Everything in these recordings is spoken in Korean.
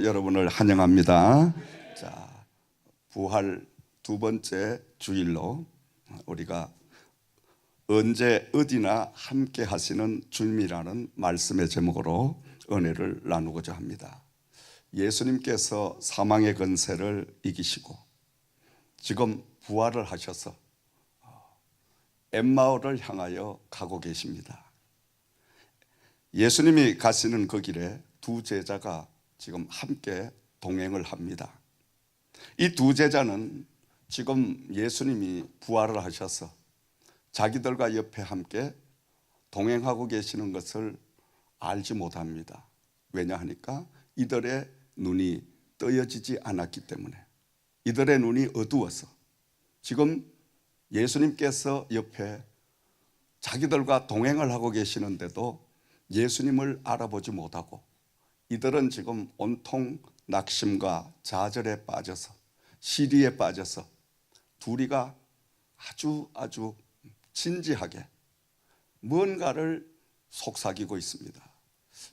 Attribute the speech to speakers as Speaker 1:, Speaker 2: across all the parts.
Speaker 1: 여러분을 환영합니다. 자, 부활 두 번째 주일로 우리가 언제 어디나 함께 하시는 주님이라는 말씀의 제목으로 은혜를 나누고자 합니다. 예수님께서 사망의 권세를 이기시고 지금 부활을 하셔서 엠마오를 향하여 가고 계십니다. 예수님이 가시는 그 길에 두 제자가 지금 함께 동행을 합니다. 이 두 제자는 지금 예수님이 부활을 하셔서 자기들과 옆에 함께 동행하고 계시는 것을 알지 못합니다. 왜냐하니까 이들의 눈이 떠여지지 않았기 때문에, 이들의 눈이 어두워서 지금 예수님께서 옆에 자기들과 동행을 하고 계시는데도 예수님을 알아보지 못하고 이들은 지금 온통 낙심과 좌절에 빠져서 시리에 빠져서 둘이가 아주 진지하게 뭔가를 속삭이고 있습니다.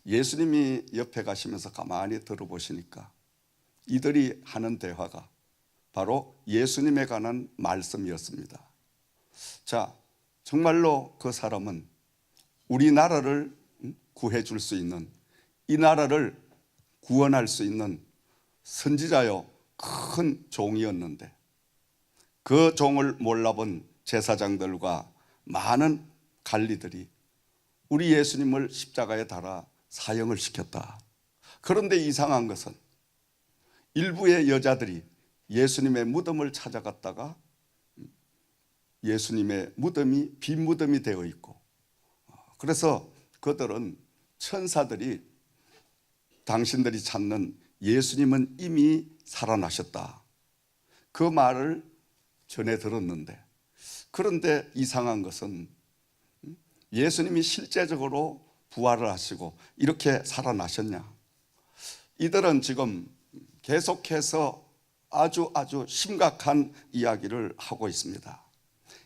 Speaker 1: 예수님이 옆에 가시면서 가만히 들어보시니까 이들이 하는 대화가 바로 예수님에 관한 말씀이었습니다. 자, 정말로 그 사람은 우리나라를 구해줄 수 있는, 이 나라를 구원할 수 있는 선지자요 큰 종이었는데 그 종을 몰라본 제사장들과 많은 관리들이 우리 예수님을 십자가에 달아 사형을 시켰다. 그런데 이상한 것은 일부의 여자들이 예수님의 무덤을 찾아갔다가 예수님의 무덤이 빈 무덤이 되어 있고, 그래서 그들은 천사들이 당신들이 찾는 예수님은 이미 살아나셨다, 그 말을 전해 들었는데, 그런데 이상한 것은 예수님이 실제적으로 부활을 하시고 이렇게 살아나셨냐? 이들은 지금 계속해서 아주 심각한 이야기를 하고 있습니다.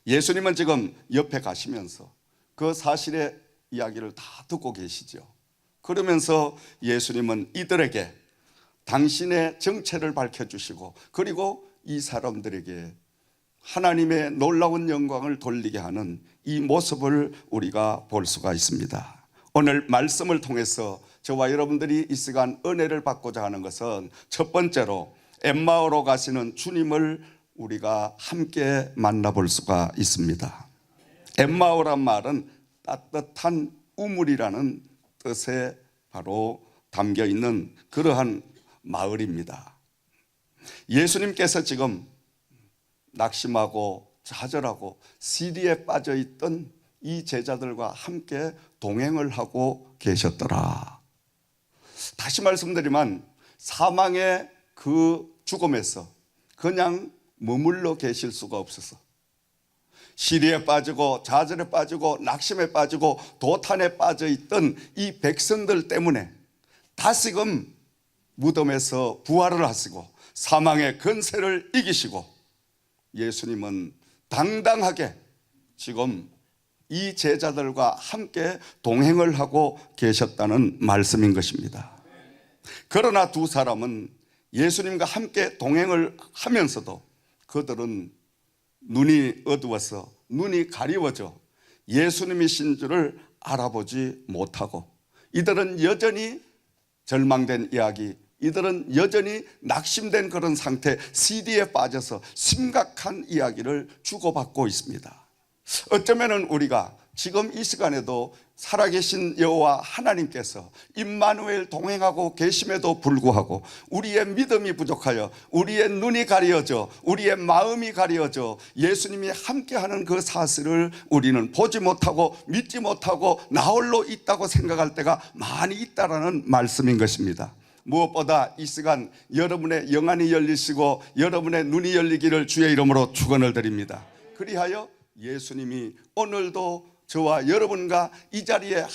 Speaker 1: 예수님은 지금 옆에 가시면서 그 사실의 이야기를 다 듣고 계시죠. 그러면서 예수님은 이들에게 당신의 정체를 밝혀주시고, 그리고 이 사람들에게 하나님의 놀라운 영광을 돌리게 하는 이 모습을 우리가 볼 수가 있습니다. 오늘 말씀을 통해서 저와 여러분들이 이 시간 은혜를 받고자 하는 것은 첫 번째로 엠마오로 가시는 주님을 우리가 함께 만나볼 수가 있습니다. 엠마오란 말은 따뜻한 우물이라는 뜻에 바로 담겨 있는 그러한 마을입니다. 예수님께서 지금 낙심하고 좌절하고 시리에 빠져 있던 이 제자들과 함께 동행을 하고 계셨더라. 다시 말씀드리면 사망의 그 죽음에서 그냥 머물러 계실 수가 없어서 시리에 빠지고 좌절에 빠지고 낙심에 빠지고 도탄에 빠져 있던 이 백성들 때문에 다시금 무덤에서 부활을 하시고 사망의 권세를 이기시고 예수님은 당당하게 지금 이 제자들과 함께 동행을 하고 계셨다는 말씀인 것입니다. 그러나 두 사람은 예수님과 함께 동행을 하면서도 그들은 눈이 어두워서 눈이 가리워져 예수님이신 줄을 알아보지 못하고 이들은 여전히 절망된 이야기, 이들은 여전히 낙심된 그런 상태, 시디에 빠져서 심각한 이야기를 주고받고 있습니다. 어쩌면 우리가 지금 이 시간에도 살아계신 여호와 하나님께서 임마누엘 동행하고 계심에도 불구하고 우리의 믿음이 부족하여 우리의 눈이 가려져 우리의 마음이 가려져 예수님이 함께하는 그 사실을 우리는 보지 못하고 믿지 못하고 나 홀로 있다고 생각할 때가 많이 있다라는 말씀인 것입니다. 무엇보다 이 시간 여러분의 영안이 열리시고 여러분의 눈이 열리기를 주의 이름으로 축원을 드립니다. 그리하여 예수님이 오늘도 저와 여러분과 이 자리에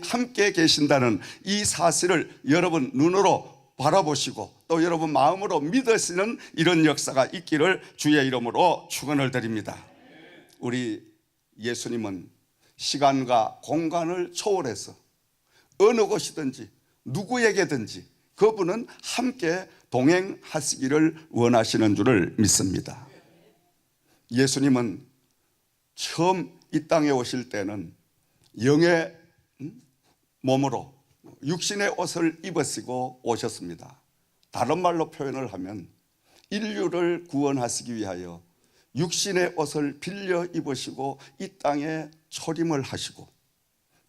Speaker 1: 함께 계신다는 이 사실을 여러분 눈으로 바라보시고 또 여러분 마음으로 믿으시는 이런 역사가 있기를 주의 이름으로 축원을 드립니다. 우리 예수님은 시간과 공간을 초월해서 어느 곳이든지 누구에게든지 그분은 함께 동행하시기를 원하시는 줄을 믿습니다. 예수님은 처음 이 땅에 오실 때는 영의 몸으로 육신의 옷을 입으시고 오셨습니다. 다른 말로 표현을 하면 인류를 구원하시기 위하여 육신의 옷을 빌려 입으시고 이 땅에 초림을 하시고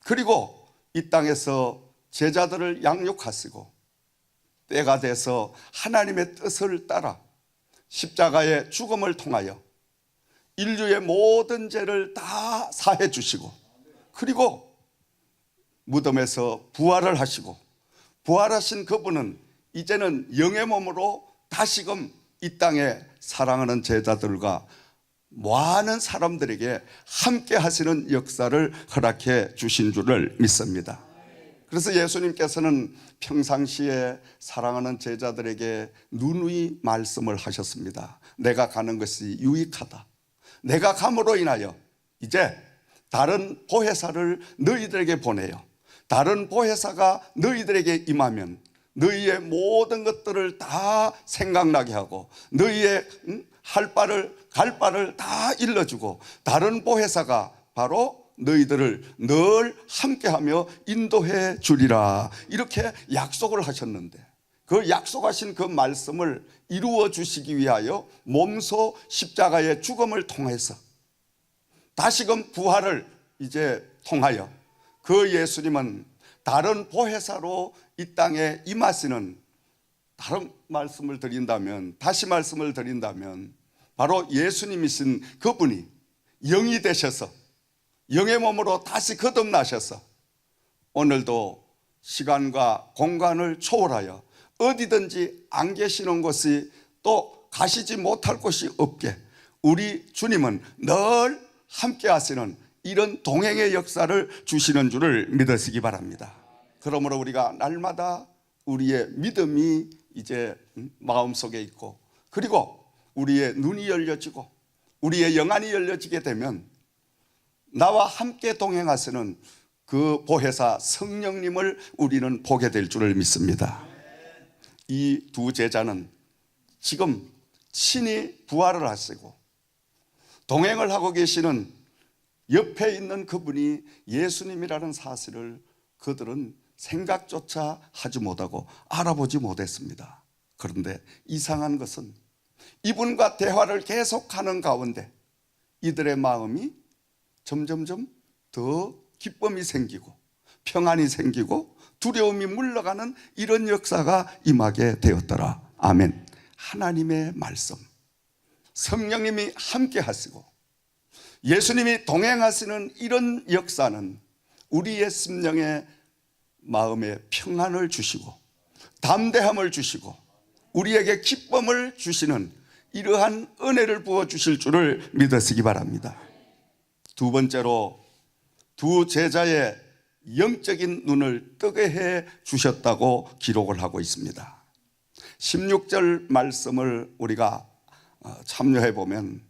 Speaker 1: 그리고 이 땅에서 제자들을 양육하시고 때가 돼서 하나님의 뜻을 따라 십자가의 죽음을 통하여 인류의 모든 죄를 다 사해 주시고 그리고 무덤에서 부활을 하시고 부활하신 그분은 이제는 영의 몸으로 다시금 이 땅에 사랑하는 제자들과 많은 사람들에게 함께 하시는 역사를 허락해 주신 줄을 믿습니다. 그래서 예수님께서는 평상시에 사랑하는 제자들에게 누누이 말씀을 하셨습니다. 내가 가는 것이 유익하다. 내가 감으로 인하여 이제 다른 보혜사를 너희들에게 보내요. 다른 보혜사가 너희들에게 임하면 너희의 모든 것들을 다 생각나게 하고 너희의 갈 바를 다 일러주고 다른 보혜사가 바로 너희들을 늘 함께하며 인도해 주리라 이렇게 약속을 하셨는데 그 약속하신 그 말씀을 이루어 주시기 위하여 몸소 십자가의 죽음을 통해서 다시금 부활을 이제 통하여 그 예수님은 다른 보혜사로 이 땅에 임하시는 다른 말씀을 드린다면 다시 말씀을 드린다면 바로 예수님이신 그분이 영이 되셔서 영의 몸으로 다시 거듭나셔서 오늘도 시간과 공간을 초월하여 어디든지 안 계시는 곳이 또 가시지 못할 곳이 없게 우리 주님은 늘 함께 하시는 이런 동행의 역사를 주시는 줄을 믿으시기 바랍니다. 그러므로 우리가 날마다 우리의 믿음이 이제 마음속에 있고 그리고 우리의 눈이 열려지고 우리의 영안이 열려지게 되면 나와 함께 동행하시는 그 보혜사 성령님을 우리는 보게 될 줄을 믿습니다. 이 두 제자는 지금 친히 부활을 하시고 동행을 하고 계시는 옆에 있는 그분이 예수님이라는 사실을 그들은 생각조차 하지 못하고 알아보지 못했습니다. 그런데 이상한 것은 이분과 대화를 계속하는 가운데 이들의 마음이 점점점 더 기쁨이 생기고 평안이 생기고 두려움이 물러가는 이런 역사가 임하게 되었더라. 아멘. 하나님의 말씀, 성령님이 함께 하시고 예수님이 동행하시는 이런 역사는 우리의 심령에 마음에 평안을 주시고 담대함을 주시고 우리에게 기쁨을 주시는 이러한 은혜를 부어주실 줄을 믿으시기 바랍니다. 두 번째로 두 제자의 영적인 눈을 뜨게 해 주셨다고 기록을 하고 있습니다. 16절 말씀을 우리가 참여해 보면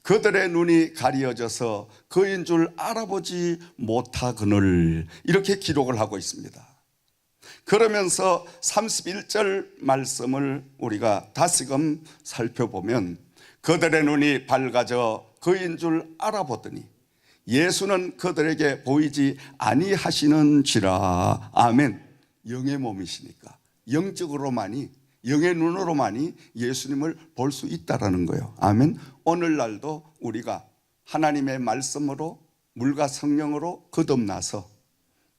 Speaker 1: 그들의 눈이 가리어져서 그인 줄 알아보지 못하거늘 이렇게 기록을 하고 있습니다. 그러면서 31절 말씀을 우리가 다시금 살펴보면 그들의 눈이 밝아져 그인 줄 알아보더니 예수는 그들에게 보이지 아니하시는지라. 아멘. 영의 몸이시니까 영적으로만이, 영의 눈으로만이 예수님을 볼 수 있다라는 거예요. 아멘. 오늘날도 우리가 하나님의 말씀으로 물과 성령으로 거듭나서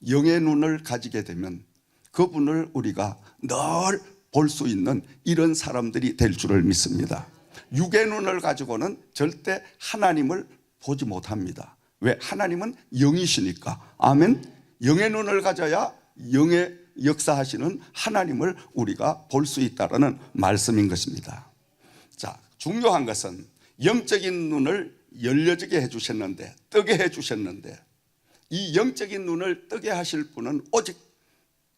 Speaker 1: 영의 눈을 가지게 되면 그분을 우리가 늘 볼 수 있는 이런 사람들이 될 줄을 믿습니다. 육의 눈을 가지고는 절대 하나님을 보지 못합니다. 왜? 하나님은 영이시니까. 아멘. 영의 눈을 가져야 영의 역사하시는 하나님을 우리가 볼 수 있다는 말씀인 것입니다. 자, 중요한 것은 영적인 눈을 열려지게 해주셨는데, 뜨게 해주셨는데, 이 영적인 눈을 뜨게 하실 분은 오직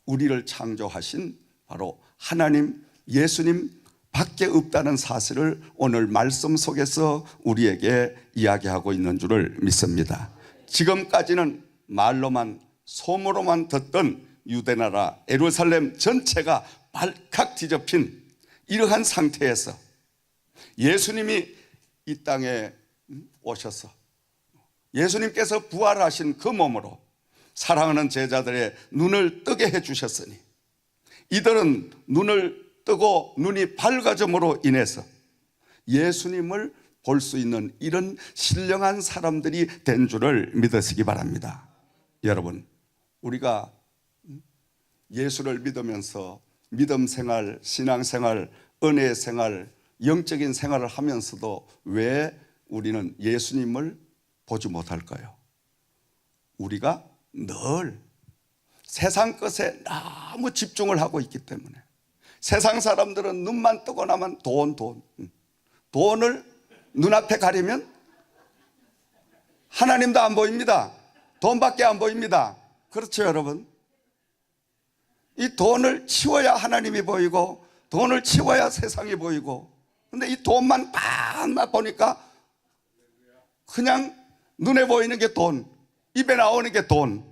Speaker 1: 우리를 창조하신 바로 하나님, 예수님 밖에 없다는 사실을 오늘 말씀 속에서 우리에게 이야기하고 있는 줄을 믿습니다. 지금까지는 말로만, 소문으로만 듣던 유대나라 예루살렘 전체가 발칵 뒤접힌 이러한 상태에서 예수님이 이 땅에 오셔서 예수님께서 부활하신 그 몸으로 사랑하는 제자들의 눈을 뜨게 해주셨으니 이들은 눈을 뜨고 눈이 밝아짐으로 인해서 예수님을 볼 수 있는 이런 신령한 사람들이 된 줄을 믿으시기 바랍니다. 여러분, 우리가 예수를 믿으면서 믿음 생활, 신앙 생활, 은혜 생활, 영적인 생활을 하면서도 왜 우리는 예수님을 보지 못할까요? 우리가 늘 세상 것에 너무 집중을 하고 있기 때문에. 세상 사람들은 눈만 뜨고 나면 돈을 눈앞에 가리면 하나님도 안 보입니다. 돈밖에 안 보입니다. 그렇죠, 여러분? 이 돈을 치워야 하나님이 보이고 돈을 치워야 세상이 보이고, 근데 이 돈만 막 보니까 그냥 눈에 보이는 게 돈, 입에 나오는 게 돈.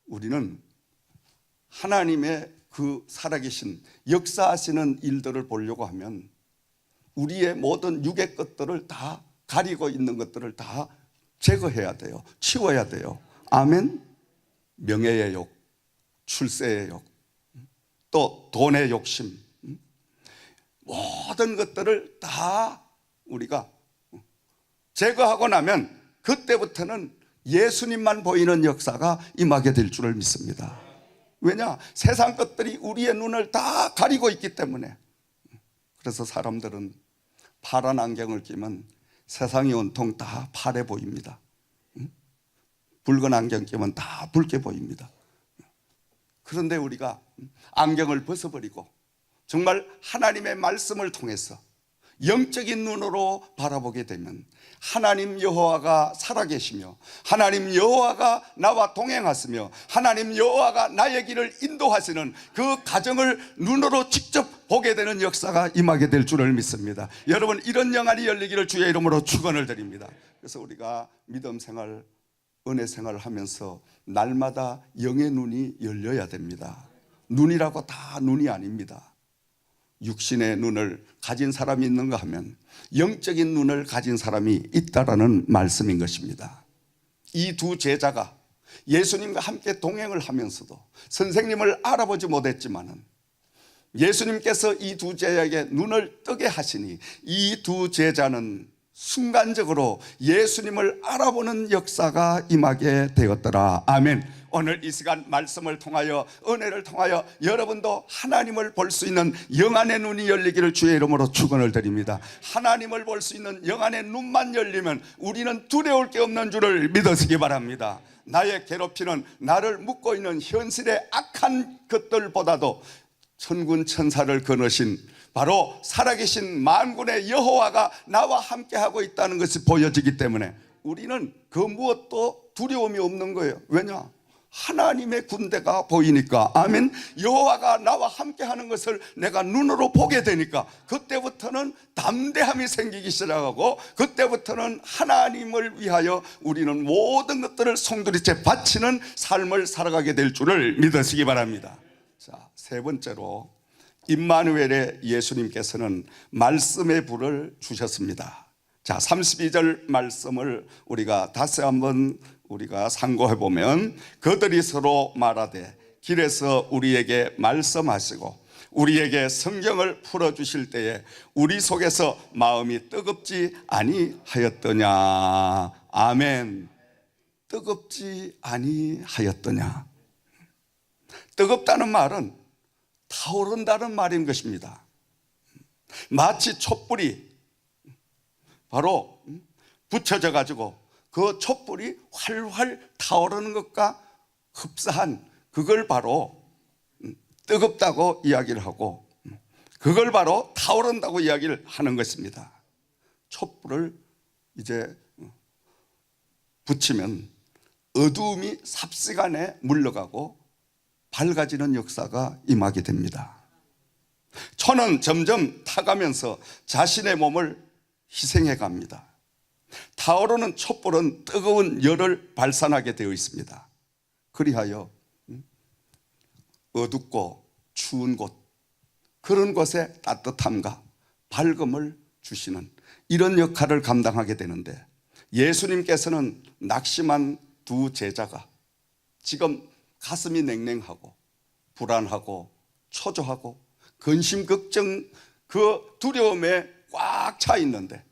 Speaker 1: 우리는 하나님의 그 살아계신 역사하시는 일들을 보려고 하면 우리의 모든 육의 것들을 다 가리고 있는 것들을 다 제거해야 돼요. 치워야 돼요. 아멘. 명예의 욕, 출세의 욕, 또 돈의 욕심, 모든 것들을 다 우리가 제거하고 나면 그때부터는 예수님만 보이는 역사가 임하게 될 줄을 믿습니다. 왜냐? 세상 것들이 우리의 눈을 다 가리고 있기 때문에. 그래서 사람들은 파란 안경을 끼면 세상이 온통 다 파래 보입니다. 붉은 안경 끼면 다 붉게 보입니다. 그런데 우리가 안경을 벗어버리고 정말 하나님의 말씀을 통해서 영적인 눈으로 바라보게 되면 하나님 여호와가 살아계시며 하나님 여호와가 나와 동행하시며 하나님 여호와가 나의 길을 인도하시는 그 가정을 눈으로 직접 보게 되는 역사가 임하게 될 줄을 믿습니다. 여러분, 이런 영안이 열리기를 주의 이름으로 축원을 드립니다. 그래서 우리가 믿음 생활, 은혜 생활을 하면서 날마다 영의 눈이 열려야 됩니다. 눈이라고 다 눈이 아닙니다. 육신의 눈을 가진 사람이 있는가 하면 영적인 눈을 가진 사람이 있다라는 말씀인 것입니다. 이 두 제자가 예수님과 함께 동행을 하면서도 선생님을 알아보지 못했지만은 예수님께서 이 두 제자에게 눈을 뜨게 하시니 이 두 제자는 순간적으로 예수님을 알아보는 역사가 임하게 되었더라. 아멘. 오늘 이 시간 말씀을 통하여, 은혜를 통하여 여러분도 하나님을 볼 수 있는 영안의 눈이 열리기를 주의 이름으로 축원을 드립니다. 하나님을 볼 수 있는 영안의 눈만 열리면 우리는 두려울 게 없는 줄을 믿으시기 바랍니다. 나의 괴롭히는, 나를 묶고 있는 현실의 악한 것들보다도 천군 천사를 거느신 바로 살아계신 만군의 여호와가 나와 함께하고 있다는 것이 보여지기 때문에 우리는 그 무엇도 두려움이 없는 거예요. 왜냐? 하나님의 군대가 보이니까. 아멘. 여호와가 나와 함께하는 것을 내가 눈으로 보게 되니까 그때부터는 담대함이 생기기 시작하고, 그때부터는 하나님을 위하여 우리는 모든 것들을 송두리째 바치는 삶을 살아가게 될 줄을 믿으시기 바랍니다. 자, 세 번째로 임마누엘의 예수님께서는 말씀의 불을 주셨습니다. 자, 32절 말씀을 우리가 다시 한번 우리가 상고해 보면, 그들이 서로 말하되 길에서 우리에게 말씀하시고 우리에게 성경을 풀어주실 때에 우리 속에서 마음이 뜨겁지 아니하였더냐. 아멘. 뜨겁지 아니하였더냐. 뜨겁다는 말은 타오른다는 말인 것입니다. 마치 촛불이 바로 붙여져 가지고 그 촛불이 활활 타오르는 것과 흡사한, 그걸 바로 뜨겁다고 이야기를 하고, 그걸 바로 타오른다고 이야기를 하는 것입니다. 촛불을 이제 붙이면 어두움이 삽시간에 물러가고 밝아지는 역사가 임하게 됩니다. 초는 점점 타가면서 자신의 몸을 희생해 갑니다. 타오르는 촛불은 뜨거운 열을 발산하게 되어 있습니다. 그리하여 어둡고 추운 곳, 그런 곳에 따뜻함과 밝음을 주시는 이런 역할을 감당하게 되는데, 예수님께서는 낙심한 두 제자가 지금 가슴이 냉랭하고 불안하고 초조하고 근심 걱정, 그 두려움에 꽉 차 있는데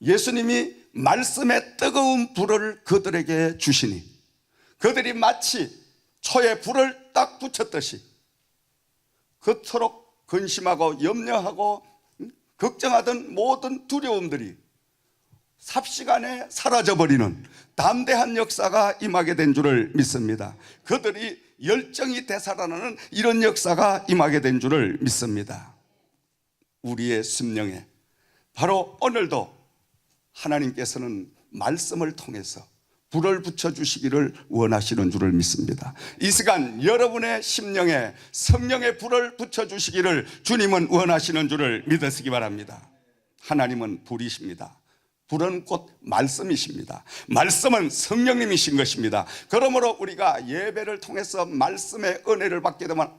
Speaker 1: 예수님이 말씀의 뜨거운 불을 그들에게 주시니 그들이 마치 초에 불을 딱 붙였듯이 그토록 근심하고 염려하고 걱정하던 모든 두려움들이 삽시간에 사라져버리는 담대한 역사가 임하게 된 줄을 믿습니다. 그들이 열정이 되살아나는 이런 역사가 임하게 된 줄을 믿습니다. 우리의 심령에 바로 오늘도 하나님께서는 말씀을 통해서 불을 붙여주시기를 원하시는 줄을 믿습니다. 이 시간 여러분의 심령에 성령의 불을 붙여주시기를 주님은 원하시는 줄을 믿으시기 바랍니다. 하나님은 불이십니다. 불은 곧 말씀이십니다. 말씀은 성령님이신 것입니다. 그러므로 우리가 예배를 통해서 말씀의 은혜를 받게 되면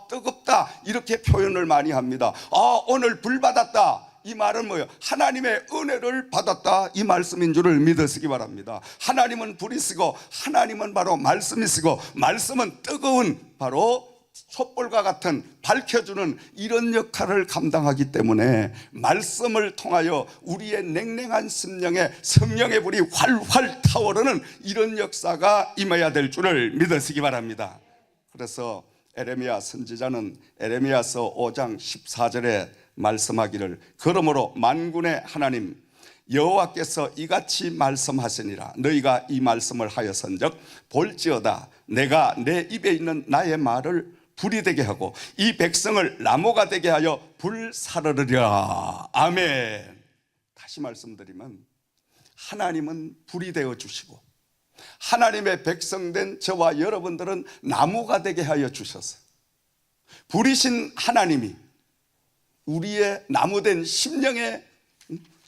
Speaker 1: 뜨겁다 이렇게 표현을 많이 합니다. 오늘 불 받았다, 이 말은 뭐예요? 하나님의 은혜를 받았다, 이 말씀인 줄을 믿으시기 바랍니다. 하나님은 불이시고 하나님은 바로 말씀이시고, 말씀은 뜨거운 바로 촛불과 같은 밝혀주는 이런 역할을 감당하기 때문에 말씀을 통하여 우리의 냉랭한 심령에 성령의 불이 활활 타오르는 이런 역사가 임해야 될 줄을 믿으시기 바랍니다. 그래서 에레미야 선지자는 에레미야서 5장 14절에 말씀하기를, 그러므로 만군의 하나님 여호와께서 이같이 말씀하시니라. 너희가 이 말씀을 하여선즉 볼지어다 내가 내 입에 있는 나의 말을 불이 되게 하고 이 백성을 나무가 되게 하여 불사르리라. 아멘. 다시 말씀드리면 하나님은 불이 되어 주시고 하나님의 백성된 저와 여러분들은 나무가 되게 하여 주셨어요. 불이신 하나님이 우리의 나무된 심령에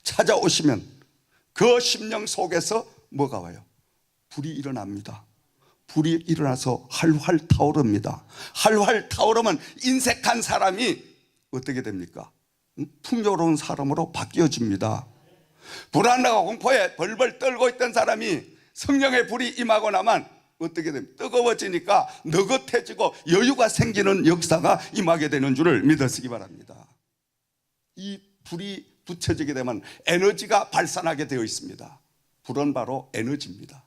Speaker 1: 찾아오시면 그 심령 속에서 뭐가 와요? 불이 일어납니다. 불이 일어나서 활활 타오릅니다. 활활 타오르면 인색한 사람이 어떻게 됩니까? 풍요로운 사람으로 바뀌어집니다. 불안하고 공포에 벌벌 떨고 있던 사람이 성령의 불이 임하고 나면 어떻게 됩니까? 뜨거워지니까 느긋해지고 여유가 생기는 역사가 임하게 되는 줄을 믿으시기 바랍니다. 이 불이 붙여지게 되면 에너지가 발산하게 되어 있습니다. 불은 바로 에너지입니다.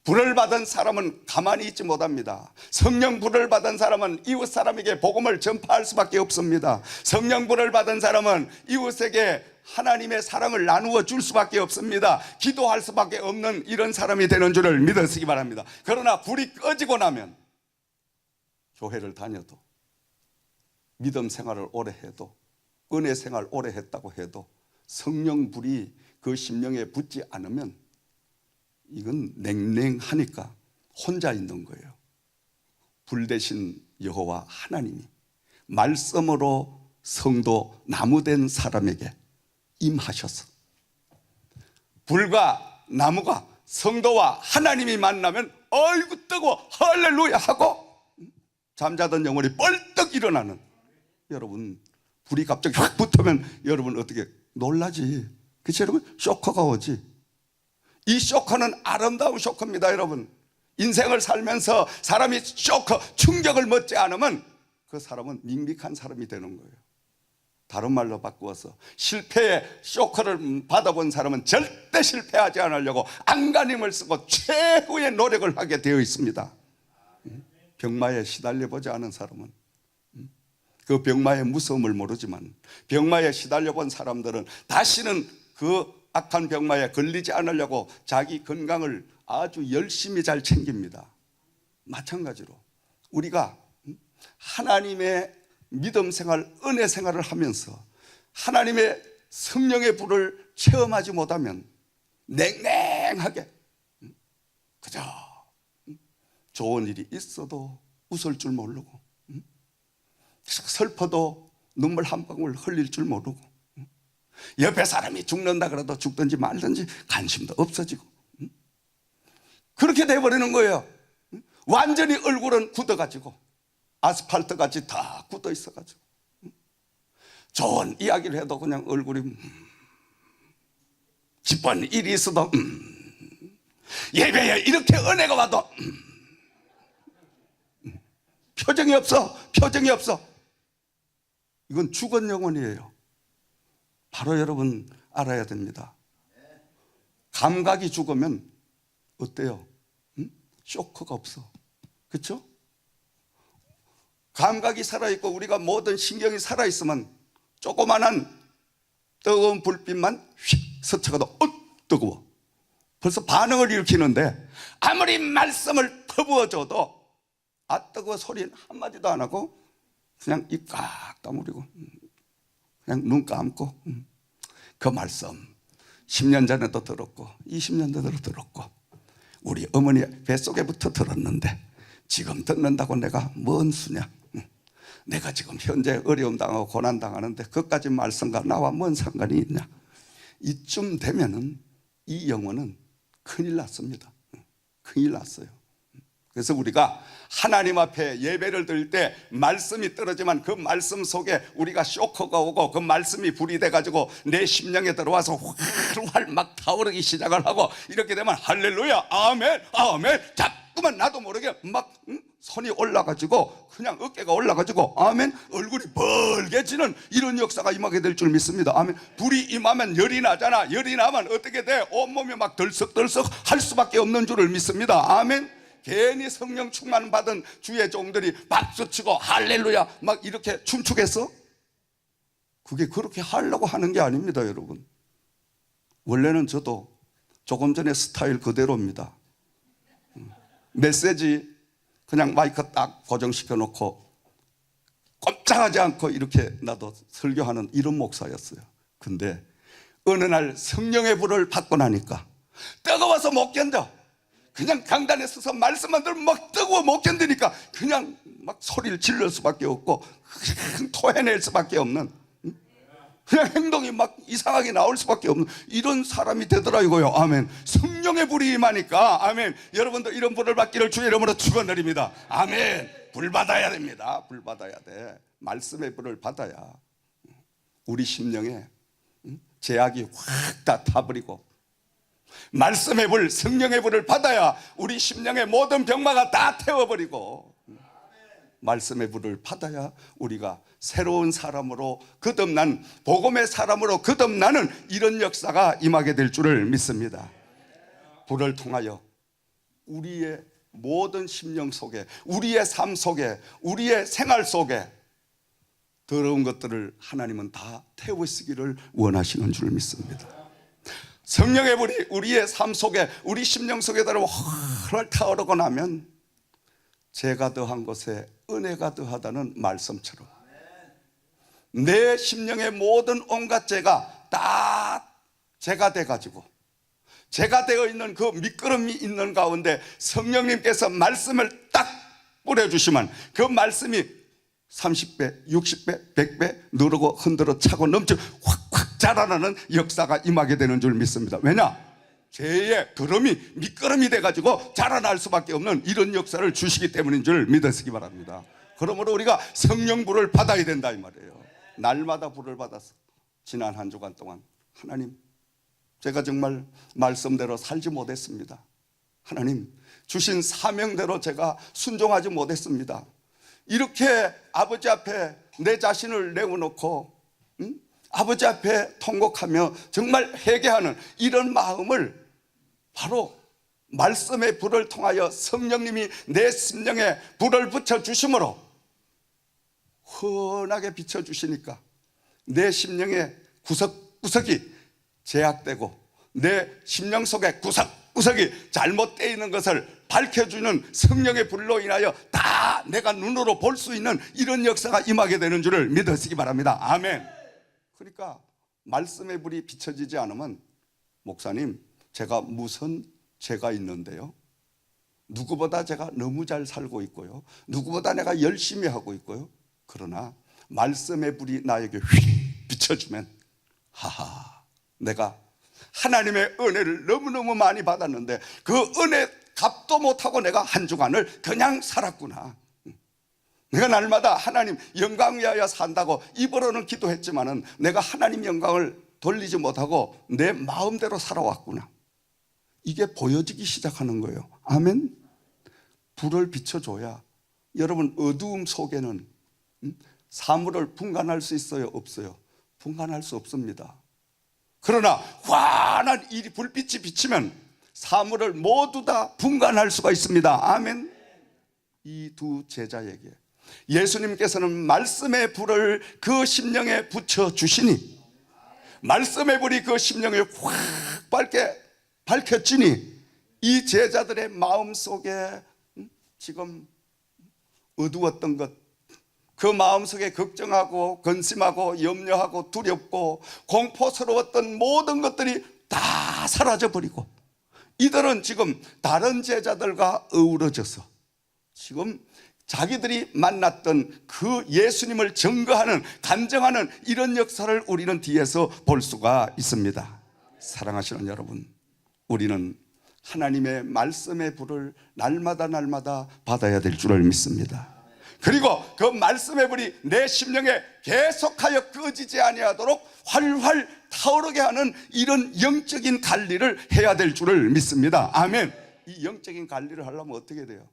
Speaker 1: 불을 받은 사람은 가만히 있지 못합니다. 성령 불을 받은 사람은 이웃 사람에게 복음을 전파할 수밖에 없습니다. 성령 불을 받은 사람은 이웃에게 하나님의 사랑을 나누어 줄 수밖에 없습니다. 기도할 수밖에 없는 이런 사람이 되는 줄을 믿으시기 바랍니다. 그러나 불이 꺼지고 나면 교회를 다녀도 믿음 생활을 오래 해도 은혜 생활 오래 했다고 해도 성령 불이 그 심령에 붙지 않으면 이건 냉랭하니까 혼자 있는 거예요. 불 대신 여호와 하나님이 말씀으로 성도 나무된 사람에게 임하셔서 불과 나무가 성도와 하나님이 만나면 어이구 뜨거워 할렐루야 하고 잠자던 영혼이 벌떡 일어나는, 여러분 불이 갑자기 확 붙으면 여러분 어떻게 놀라지? 그치 여러분? 쇼크가 오지. 이 쇼크는 아름다운 쇼크입니다. 여러분 인생을 살면서 사람이 쇼크 충격을 먹지 않으면 그 사람은 밋밋한 사람이 되는 거예요. 다른 말로 바꾸어서 실패의 쇼크를 받아본 사람은 절대 실패하지 않으려고 안간힘을 쓰고 최후의 노력을 하게 되어 있습니다. 병마에 시달려보지 않은 사람은 그 병마의 무서움을 모르지만 병마에 시달려본 사람들은 다시는 그 악한 병마에 걸리지 않으려고 자기 건강을 아주 열심히 잘 챙깁니다. 마찬가지로 우리가 하나님의 믿음 생활, 은혜 생활을 하면서 하나님의 성령의 불을 체험하지 못하면 냉랭하게 그저 좋은 일이 있어도 웃을 줄 모르고 슬퍼도 눈물 한 방울 흘릴 줄 모르고 옆에 사람이 죽는다 그래도 죽든지 말든지 관심도 없어지고 그렇게 돼버리는 거예요. 완전히 얼굴은 굳어가지고 아스팔트같이 다 굳어 있어가지고 좋은 이야기를 해도 그냥 얼굴이 기쁜 일이 있어도 예배에 이렇게 은혜가 와도 표정이 없어. 표정이 없어. 이건 죽은 영혼이에요. 바로 여러분 알아야 됩니다. 감각이 죽으면 어때요? 쇼크가 없어. 그렇죠? 감각이 살아있고 우리가 모든 신경이 살아있으면 조그마한 뜨거운 불빛만 휙 스쳐가도 뜨거워. 벌써 반응을 일으키는데 아무리 말씀을 퍼부어줘도 아 뜨거워 소리는 한마디도 안 하고 그냥 입 꽉 다물고 그냥 눈 감고 그 말씀 10년 전에도 들었고 20년 전에도 들었고 우리 어머니 뱃속에부터 들었는데 지금 듣는다고 내가 뭔 수냐. 내가 지금 현재 어려움 당하고 고난 당하는데 그까지 말씀과 나와 뭔 상관이 있냐. 이쯤 되면은 이 영혼은 큰일 났습니다. 큰일 났어요. 그래서 우리가 하나님 앞에 예배를 드릴 때 말씀이 떨어지면 그 말씀 속에 우리가 쇼크가 오고 그 말씀이 불이 돼가지고 내 심령에 들어와서 활활 막 타오르기 시작을 하고 이렇게 되면 할렐루야 아멘 아멘 자꾸만 나도 모르게 막 손이 올라가지고 그냥 어깨가 올라가지고 아멘 얼굴이 벌게지는 이런 역사가 임하게 될 줄 믿습니다. 아멘. 불이 임하면 열이 나잖아. 열이 나면 어떻게 돼? 온몸이 막 덜썩덜썩 할 수밖에 없는 줄을 믿습니다. 아멘. 괜히 성령 충만 받은 주의 종들이 박수치고 할렐루야 막 이렇게 춤추겠어? 그게 그렇게 하려고 하는 게 아닙니다. 여러분 원래는 저도 조금 전에 스타일 그대로입니다. 메시지 그냥 마이크 딱 고정시켜 놓고 꼼짝하지 않고 이렇게 나도 설교하는 이런 목사였어요. 근데 어느 날 성령의 불을 받고 나니까 뜨거워서 못 견뎌. 그냥 강단에 서서 말씀만 들으면 막 뜨거워 못 견디니까 그냥 막 소리를 지를 수밖에 없고 그냥 토해낼 수밖에 없는 그냥 행동이 막 이상하게 나올 수밖에 없는 이런 사람이 되더라고요. 아멘. 성령의 불이 임하니까 아멘. 여러분도 이런 불을 받기를 주의 이름으로 축원드립니다. 아멘. 불 받아야 됩니다. 불 받아야 돼. 말씀의 불을 받아야 우리 심령에 제약이 확 다 타버리고 말씀의 불, 성령의 불을 받아야 우리 심령의 모든 병마가 다 태워버리고 말씀의 불을 받아야 우리가 새로운 사람으로 거듭난, 복음의 사람으로 거듭나는 이런 역사가 임하게 될 줄을 믿습니다. 불을 통하여 우리의 모든 심령 속에, 우리의 삶 속에, 우리의 생활 속에 더러운 것들을 하나님은 다 태우시기를 원하시는 줄 믿습니다. 성령의 불이 우리의 삶 속에, 우리 심령 속에 들어 활활 타오르고 나면 죄가 더한 것에 은혜가 더하다는 말씀처럼 내 심령의 모든 온갖 죄가 다 죄가 돼가지고, 죄가 되어 있는 그 미끄럼이 있는 가운데 성령님께서 말씀을 딱 뿌려주시면 그 말씀이 30배, 60배, 100배 누르고 흔들어 차고 넘쳐 확확 자라나는 역사가 임하게 되는 줄 믿습니다. 왜냐? 죄의 그름이 미끄럼이 돼가지고 자라날 수밖에 없는 이런 역사를 주시기 때문인 줄 믿으시기 바랍니다. 그러므로 우리가 성령불을 받아야 된다 이 말이에요. 날마다 불을 받아서 지난 한 주간 동안 하나님, 제가 정말 말씀대로 살지 못했습니다. 하나님, 주신 사명대로 제가 순종하지 못했습니다. 이렇게 아버지 앞에 내 자신을 내어놓고 아버지 앞에 통곡하며 정말 회개하는 이런 마음을 바로 말씀의 불을 통하여 성령님이 내 심령에 불을 붙여주심으로 환하게 비춰주시니까 내 심령의 구석구석이 제약되고 내 심령 속에 구석구석이 잘못되어 있는 것을 밝혀주는 성령의 불로 인하여 다 내가 눈으로 볼 수 있는 이런 역사가 임하게 되는 줄을 믿으시기 바랍니다. 아멘. 그러니까 말씀의 불이 비춰지지 않으면, 목사님 제가 무슨 죄가 있는데요, 누구보다 제가 너무 잘 살고 있고요, 누구보다 내가 열심히 하고 있고요, 그러나 말씀의 불이 나에게 휙 비춰주면 하하, 내가 하나님의 은혜를 너무너무 많이 받았는데 그 은혜 값도 못하고 내가 한 주간을 그냥 살았구나. 내가 날마다 하나님 영광 위하여 산다고 입으로는 기도했지만은 내가 하나님 영광을 돌리지 못하고 내 마음대로 살아왔구나. 이게 보여지기 시작하는 거예요. 아멘. 불을 비춰줘야, 여러분 어두움 속에는 사물을 분간할 수 있어요, 없어요? 분간할 수 없습니다. 그러나 환한 이 불빛이 비치면 사물을 모두 다 분간할 수가 있습니다. 아멘. 이 두 제자에게 예수님께서는 말씀의 불을 그 심령에 붙여주시니, 말씀의 불이 그 심령에 확 밝혀지니 이 제자들의 마음속에 지금 어두웠던 것, 그 마음속에 걱정하고 근심하고 염려하고 두렵고 공포스러웠던 모든 것들이 다 사라져버리고, 이들은 지금 다른 제자들과 어우러져서 지금 자기들이 만났던 그 예수님을 증거하는, 간증하는 이런 역사를 우리는 뒤에서 볼 수가 있습니다. 사랑하시는 여러분, 우리는 하나님의 말씀의 불을 날마다 받아야 될 줄을 믿습니다. 그리고 그 말씀의 불이 내 심령에 계속하여 꺼지지 아니하도록 활활 타오르게 하는 이런 영적인 관리를 해야 될 줄을 믿습니다. 아멘. 이 영적인 관리를 하려면 어떻게 돼요?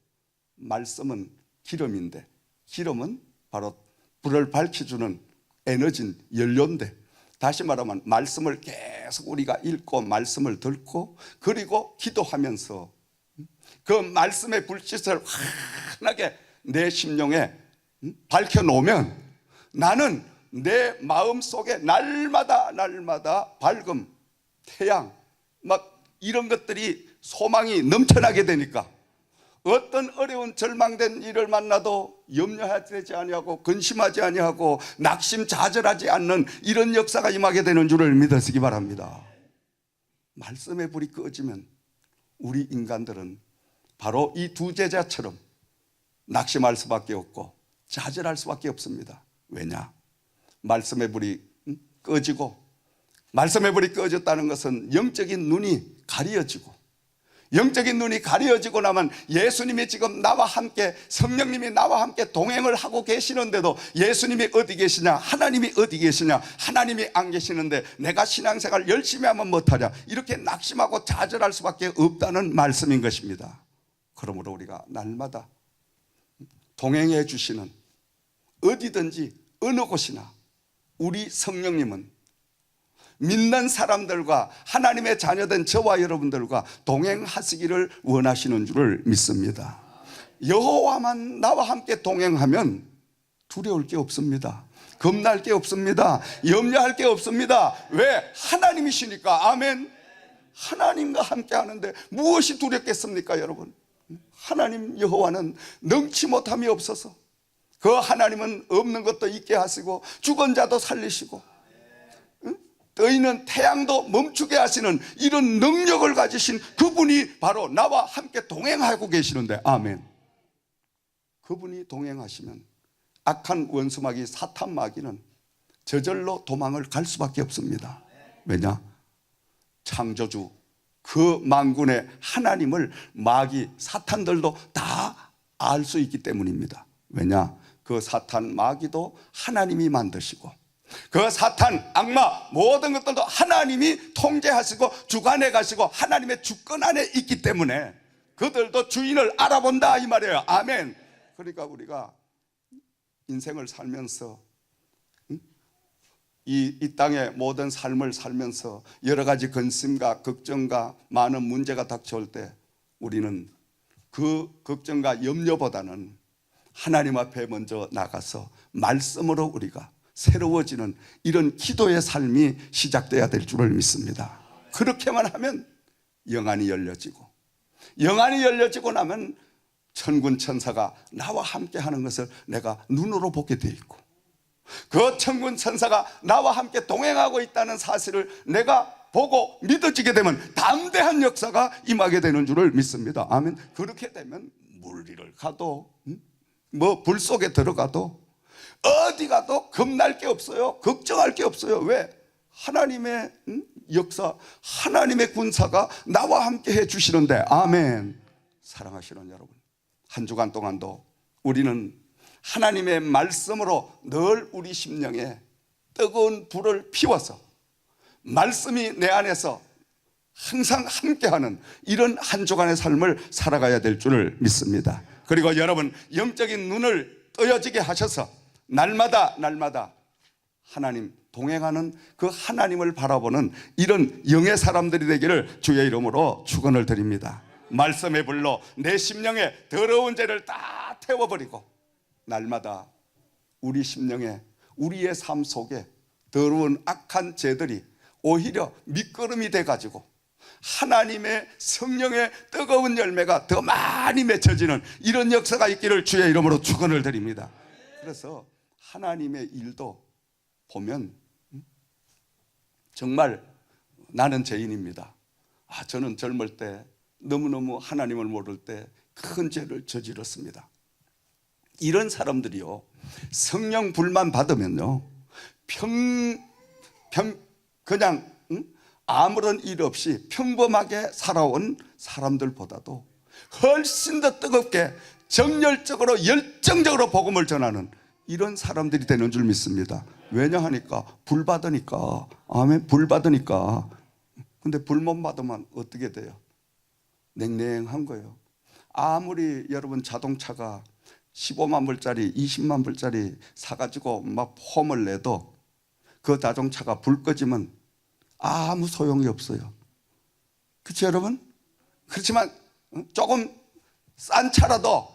Speaker 1: 말씀은 기름인데, 기름은 바로 불을 밝혀주는 에너지인 연료인데, 다시 말하면 말씀을 계속 우리가 읽고 말씀을 듣고 그리고 기도하면서 그 말씀의 불빛을 환하게 내 심령에 밝혀놓으면 나는 내 마음속에 날마다 밝음, 태양, 막 이런 것들이 소망이 넘쳐나게 되니까 어떤 어려운 절망된 일을 만나도 염려하지 아니하고 근심하지 아니하고 낙심좌절하지 않는 이런 역사가 임하게 되는 줄을 믿으시기 바랍니다. 말씀의 불이 꺼지면 우리 인간들은 바로 이 두 제자처럼 낙심할 수밖에 없고 좌절할 수밖에 없습니다. 왜냐? 말씀의 불이 꺼지고, 말씀의 불이 꺼졌다는 것은 영적인 눈이 가려지고, 영적인 눈이 가려지고 나면 예수님이 지금 나와 함께, 성령님이 나와 함께 동행을 하고 계시는데도 예수님이 어디 계시냐, 하나님이 어디 계시냐, 하나님이 안 계시는데 내가 신앙생활 열심히 하면 못하냐, 이렇게 낙심하고 좌절할 수밖에 없다는 말씀인 것입니다. 그러므로 우리가 날마다 동행해 주시는, 어디든지 어느 곳이나 우리 성령님은 믿는 사람들과 하나님의 자녀된 저와 여러분들과 동행하시기를 원하시는 줄을 믿습니다. 여호와만 나와 함께 동행하면 두려울 게 없습니다. 겁날 게 없습니다. 염려할 게 없습니다. 왜? 하나님이시니까. 아멘. 하나님과 함께 하는데 무엇이 두렵겠습니까, 여러분? 하나님 여호와는 능치 못함이 없어서, 그 하나님은 없는 것도 있게 하시고 죽은 자도 살리시고 떠있는 태양도 멈추게 하시는 이런 능력을 가지신 그분이 바로 나와 함께 동행하고 계시는데, 아멘. 그분이 동행하시면 악한 원수마귀 사탄 마귀는 저절로 도망을 갈 수밖에 없습니다. 왜냐? 창조주 그 만군의 하나님을 마귀 사탄들도 다 알 수 있기 때문입니다. 왜냐? 그 사탄 마귀도 하나님이 만드시고 그 사탄 악마 모든 것들도 하나님이 통제하시고 주관해 가시고 하나님의 주권 안에 있기 때문에 그들도 주인을 알아본다 이 말이에요. 아멘. 그러니까 우리가 인생을 살면서 이 땅의 모든 삶을 살면서 여러 가지 근심과 걱정과 많은 문제가 닥쳐올 때 우리는 그 걱정과 염려보다는 하나님 앞에 먼저 나가서 말씀으로 우리가 새로워지는 이런 기도의 삶이 시작돼야 될 줄을 믿습니다. 그렇게만 하면 영안이 열려지고, 영안이 열려지고 나면 천군 천사가 나와 함께 하는 것을 내가 눈으로 보게 돼 있고, 그 천군 천사가 나와 함께 동행하고 있다는 사실을 내가 보고 믿어지게 되면 담대한 역사가 임하게 되는 줄을 믿습니다. 아멘. 그렇게 되면 물 위를 가도 뭐 불 속에 들어가도 어디 가도 겁날 게 없어요. 걱정할 게 없어요. 왜? 하나님의 역사, 하나님의 군사가 나와 함께 해 주시는데, 아멘. 사랑하시는 여러분, 한 주간 동안도 우리는 하나님의 말씀으로 늘 우리 심령에 뜨거운 불을 피워서 말씀이 내 안에서 항상 함께하는 이런 한 주간의 삶을 살아가야 될 줄을 믿습니다. 그리고 여러분, 영적인 눈을 떠여지게 하셔서 날마다 하나님 동행하는 그 하나님을 바라보는 이런 영의 사람들이 되기를 주의 이름으로 축원을 드립니다. 말씀의 불로 내 심령에 더러운 죄를 다 태워버리고 날마다 우리 심령에, 우리의 삶 속에 더러운 악한 죄들이 오히려 밑거름이 돼가지고 하나님의 성령의 뜨거운 열매가 더 많이 맺혀지는 이런 역사가 있기를 주의 이름으로 축원을 드립니다. 그래서 하나님의 일도 보면 정말 나는 죄인입니다. 저는 젊을 때 너무너무 하나님을 모를 때 큰 죄를 저질렀습니다. 이런 사람들이요, 성령 불만 받으면요 그냥 아무런 일 없이 평범하게 살아온 사람들보다도 훨씬 더 뜨겁게 정열적으로 열정적으로 복음을 전하는 이런 사람들이 되는 줄 믿습니다. 왜냐하니까 불 받으니까. 아멘. 불 받으니까. 근데 불 못 받으면 어떻게 돼요? 냉랭한 거예요. 아무리 여러분 자동차가 15만 불짜리 20만 불짜리 사가지고 막 폼을 내도 그 자동차가 불 꺼지면 아무 소용이 없어요. 그렇죠 여러분? 그렇지만 조금 싼 차라도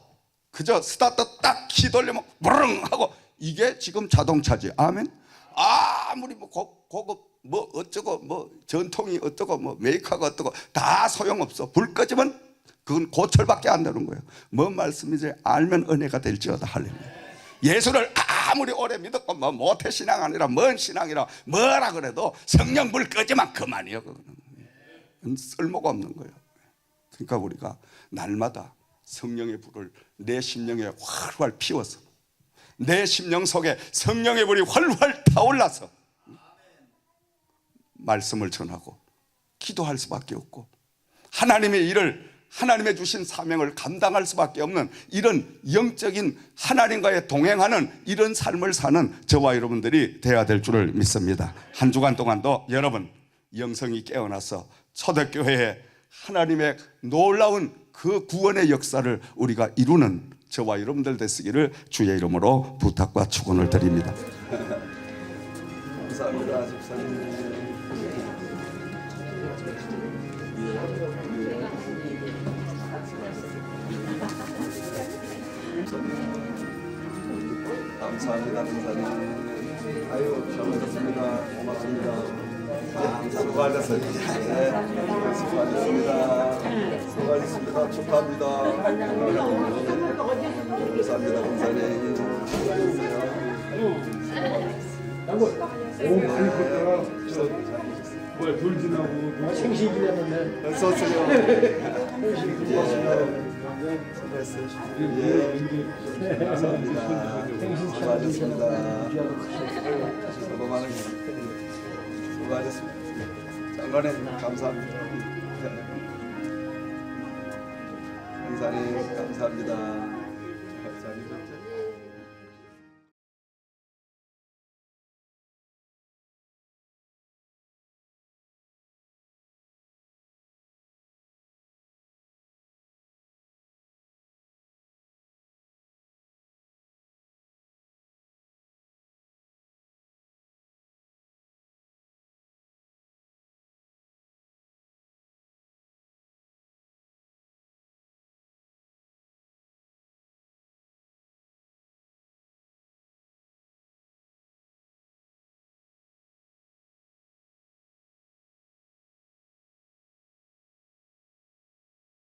Speaker 1: 그저 스타트 딱 키 돌리면 부릉 하고, 이게 지금 자동차지. 아멘. 아무리 뭐 고급 뭐 어쩌고 뭐 전통이 어쩌고 뭐 메이커가 어쩌고 다 소용없어. 불 꺼지면 그건 고철밖에 안 되는 거예요. 뭔 말씀이지? 알면 은혜가 될지어다. 할렐루야. 예수를 아무리 오래 믿었고 뭐 모태 신앙 아니라 뭔 신앙이라 뭐라 그래도 성령 불 끄지만 그만이요. 그거는 쓸모가 없는 거예요. 그러니까 우리가 날마다 성령의 불을 내 심령에 활활 피워서 내 심령 속에 성령의 불이 활활 타올라서 말씀을 전하고 기도할 수밖에 없고 하나님의 일을, 하나님의 주신 사명을 감당할 수밖에 없는 이런 영적인 하나님과의 동행하는 이런 삶을 사는 저와 여러분들이 되어야 될 줄을 믿습니다. 한 주간 동안도 여러분 영성이 깨어나서 초대교회에 하나님의 놀라운 그 구원의 역사를 우리가 이루는 저와 여러분들 되시기를 주의 이름으로 부탁과 축원을 드립니다. 감사합니다, 집사님. 감사합니다, 감사님. 아유, 잘못했습니다. 고맙습니다. 수고하셨어요. 네, 수고하셨습니다. 수고하셨습니다. 축하합니다. 감사합니다, 감사님.
Speaker 2: 뭐야 돌 지나고 생신 지났는데
Speaker 1: 어서오세요. 수고했어요. 감사합니다. 수고하셨습니다. 수고 많으십니다. 수고하셨습니다. 장관님 감사합니다. 강사님 감사합니다.